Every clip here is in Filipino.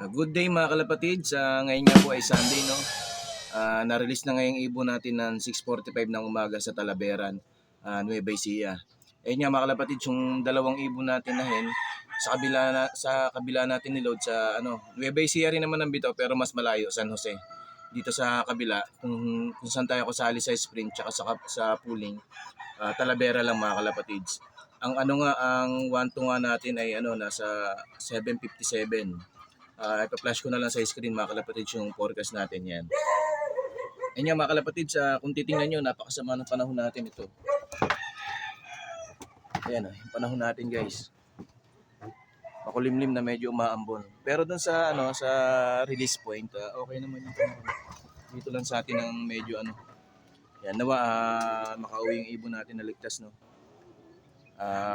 Good day mga kalapatids. Ngayon nga po ay Sunday, no? Na-release na ngayong ibon natin ng 6:45 ng umaga sa Talaberan, Nueva Ecija. Ayun nga mga kalapatids, yung dalawang ibon natin na hen sa kabila natin niload sa Nueva Ecija rin naman ang bitaw pero mas malayo, San Jose. Dito sa kabila, kung saan tayo kasali sa sprint tsaka sa pooling, Talavera lang mga kalapatids. Ang 1-2 nga natin ay nasa 757. Ipa-flash ko na lang sa screen mga kalapatids yung forecast natin yan. Ayun nga mga kalapatids, kung titingnan nyo, napakasama ng panahon natin ito. Ayan yung panahon natin guys. Makulimlim na medyo umaambon. Pero dun sa sa release point, okay naman yung panahon. Dito lang sa atin ang medyo Yan, nawa makauwi yung ibon natin na ligtas, no.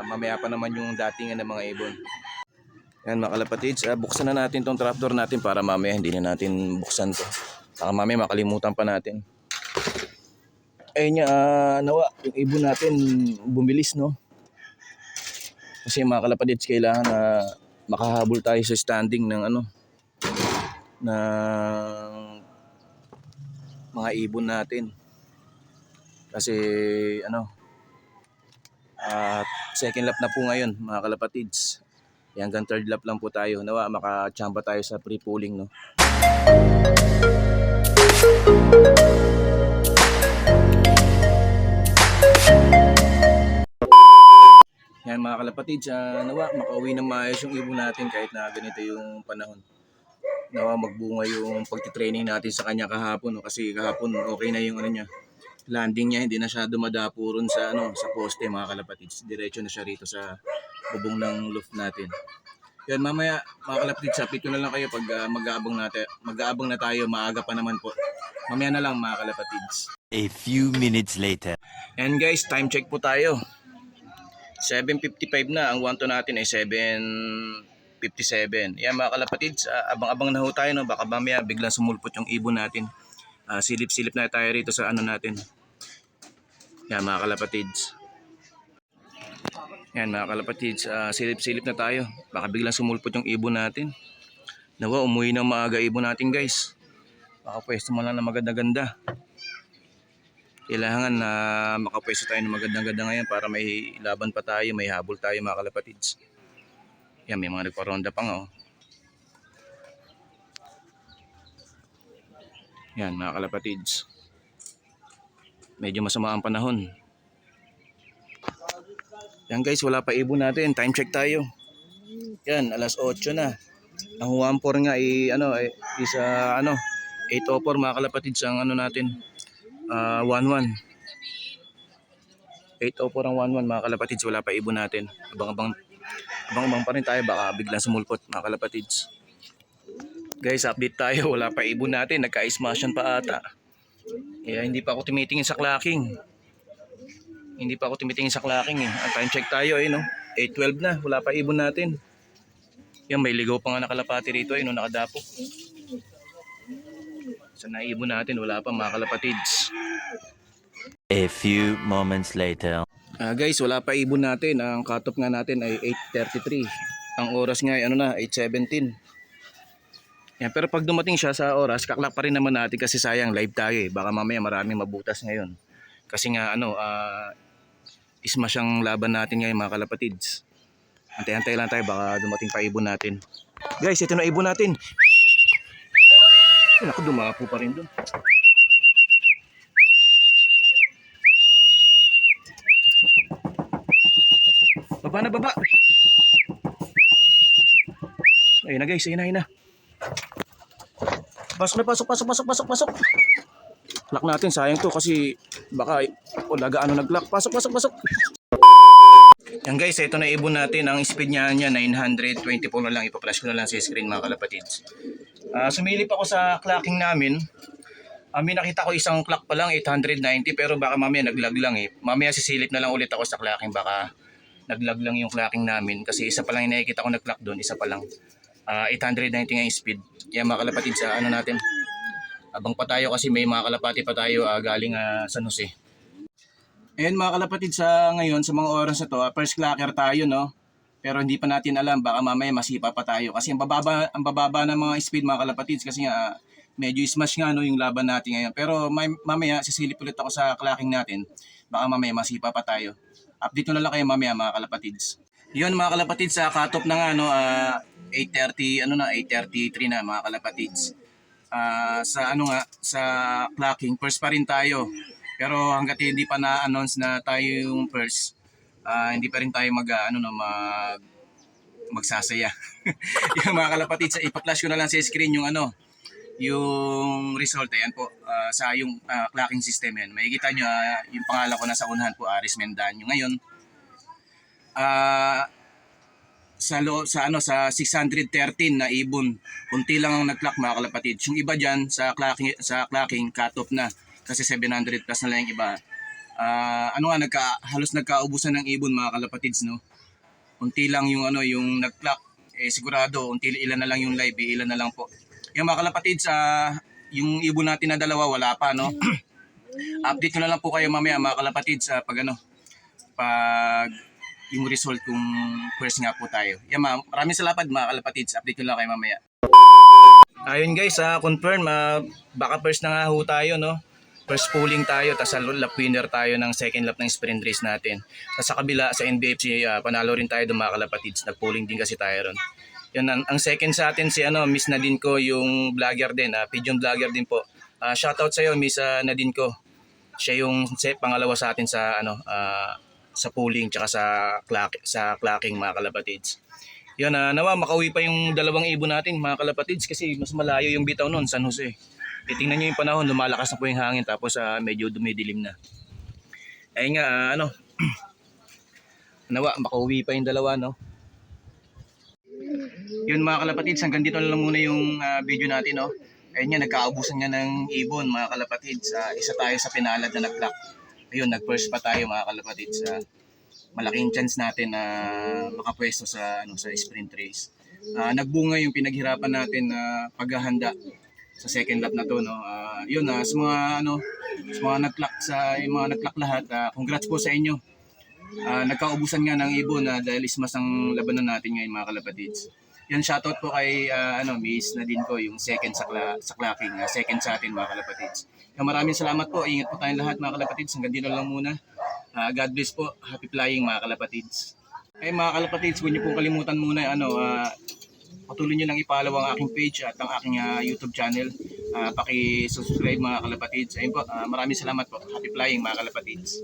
Mamaya pa naman yung datingan ng mga ibon. Yan mga kalapatids, buksan na natin tong trapdoor natin para mamaya hindi na natin buksan to. Baka mamaya makalimutan pa natin. Ayun nga, nawa yung ibon natin bumilis, no. Kasi mga kalapatids, kailangan na makahabol tayo sa standing ng ng mga ibon natin. Kasi second lap na po ngayon mga kalapatids. Hanggang third lap lang po tayo. Nawa makachamba tayo sa pre-pooling, no. Yan mga kalapatids, nawa makauwi na maayos yung ibon natin kahit na ganito yung panahon. Nawa magbunga yung pagtitraining natin sa kanya kahapon, no? Kasi kahapon okay na yung niya. Landing niya, hindi na siya dumadapo ron sa sa poste mga kalapatids. Diretso na siya rito sa bubong ng loft natin. Yan, mamaya mga kalapatids, update ko na lang kayo pag mag-aabang na tayo, maaga pa naman po. Mamaya na lang mga kalapatids. A few minutes later. And guys, time check po tayo. 7:55 na, ang 1-2 natin ay 7:57. Yan mga kalapatids, abang-abang na ho tayo, no? Baka mamaya biglang sumulpot yung ibon natin. Silip-silip na tayo rito sa natin. Yan mga kalapatids. Yan mga kalapatids, silip-silip na tayo. Baka biglang sumulpot yung ibon natin. Nawa, umuwi ng maaga ibon natin guys. Baka pwesto mo lang na maganda-ganda. Kailangan na makapwesto tayo ng magandang-ganda ngayon para may laban pa tayo, may habol tayo mga kalapatids. Yan, may mga nagparonda pa nga, oh. Yan mga kalapatids. Medyo masama ang panahon. Yan guys, wala pa ibon natin. Time check tayo. Yan, alas 8 na. Ang 1-4 nga is 8:04 mga kalapatids ang natin. 1-1. 8:04 ang 1-1 mga kalapatids, wala pa ibon natin. Abang-abang pa rin tayo, baka biglang sumulpot mga kalapatids. Guys, update tayo, wala pa ibon natin, nagka-smashan pa ata. Kaya hindi pa ako tumitingin sa clocking. Ang time check tayo, 8:12 na, wala pa ibon natin. Yan, may ligaw pa nga nakalapati rito, nakadapo. Sa naibon natin, wala pa mga kalapatids. A few moments later. Guys, wala pa ibon natin. Ang cutoff nga natin ay 8:33. Ang oras nga ay 8:17. Yan, pero pag dumating siya sa oras, kaklak pa rin naman natin kasi sayang live tayo eh. Baka mamaya maraming mabutas ngayon. Kasi nga isma siyang laban natin ngayon mga kalapatids. Antay-antay lang tayo, baka dumating pa ibon natin. Guys, ito na ibon natin. Ay, naku, dumapo pa rin dun. Baba na, baba. Ayun na guys, ayun na. Pasok. Lock natin, sayang to kasi baka lagaan nag-lock. Pasok. Yan guys, ito na ibon natin. Ang speed niya 924 na lang. Ipa-flash ko na lang sa screen mga kalapatids. Sumilip ako sa clocking namin. May nakita ko isang clock pa lang, 890, pero baka mamaya naglag lang eh. Mamaya sisilip na lang ulit ako sa clocking, baka naglag lang yung clocking namin. Kasi isa pa lang yung nakikita ko nag-clock doon, isa pa lang. 890 nga yung speed. Yan mga kalapatids, natin. Abang pa tayo kasi may mga kalapati pa tayo galing San Jose. Ayan mga kalapatids, ngayon sa mga oras na to, first clocker tayo, no. Pero hindi pa natin alam, baka mamaya masipa pa tayo. Kasi ang bababa ng mga speed mga kalapatids kasi nga medyo smash nga no, yung laban natin ngayon. Pero mamaya sisilip ulit ako sa clocking natin. Baka mamaya masipa pa tayo. Update ko na lang kayo mamaya mga kalapatids. Yun mga kalapatids, sa cut-off na nga no, 8:33 na mga kalapatids. Sa ano nga, sa clocking, first pa rin tayo. Pero hangga't hindi pa na-announce na tayo yung first, hindi pa rin tayo magsasaya. Yung mga kalapatids, ipa-flash ko na lang sa screen yung yung result. Ayan po, sa yung clocking system yan. Makikita nyo, yung pangalan ko nasa unahan po, Aris Mendanyo. Ngayon, sa 613 na ibon, kunti lang ang nag-clock mga kalapatids. Yung iba diyan sa clocking cut-off na kasi 700 plus na lang yung iba. Halos nagkaubusan ng ibon mga kalapatids no. Kunti lang yung yung nag-clock, sigurado ilan na lang yung live, ilan na lang po. Yung mga kalapatids, yung ibon natin na dalawa wala pa no. Update ko na lang po kayo mamaya mga kalapatids pag yung result kung first nga po tayo. Yan maraming salamat mga kalapatids. Update ko lang kayo mamaya. Ayun guys, confirm baka first na nga ho tayo no. First pulling tayo, tapos lap winner tayo ng second lap ng sprint race natin. Tapos sa kabila sa NBFC, panalo rin tayo doon mga kalapatids. Nag-pulling din kasi tayo ron. Yan ang second sa atin si Miss Nadine ko, yung vlogger din, pigeon vlogger din po. Shoutout sa iyo Miss Nadine ko. Siya yung pangalawa sa atin sa sa pulling tsaka sa clocking mga kalapatids. Yan, nawa makauwi pa yung dalawang ibon natin mga kalapatids kasi mas malayo yung bitaw noon, San Jose. Titingnan nyo yung panahon, lumalakas na po yung hangin tapos medyo dumidilim na. Ayun nga, nawa makauwi pa yung dalawa no. Yun mga kalapatids, hanggang dito na lang muna yung video natin no. Ayun nga, nagkaubusan nga ng ibon mga kalapatids. Isa tayo sa pinalad na nag-clock. Ayun, nag-first pa tayo mga kalapatids. Malaking chance natin na makapwesto sa sprint race. Nagbunga yung pinaghirapan natin na paghahanda sa second lap na to no. Yun sa mga nag-clock lahat, congrats po sa inyo. Nagkaubusan nga ng ibon dahil ismas ang labanan natin ngayon mga kalapatids. Yan, shoutout po kay Miss Nadine ko, yung second sa clocking, second sa atin mga kalapatids. Maraming salamat po. Ingat po tayong lahat mga kalapatids. Hanggang dito lang muna. God bless po. Happy flying mga kalapatids. Mga kalapatids, huwag niyo pong kalimutan muna patuloy niyo lang i-follow ang aking page at ang aking YouTube channel. Paki-subscribe mga kalapatids. Ayun po, maraming salamat po. Happy flying mga kalapatids.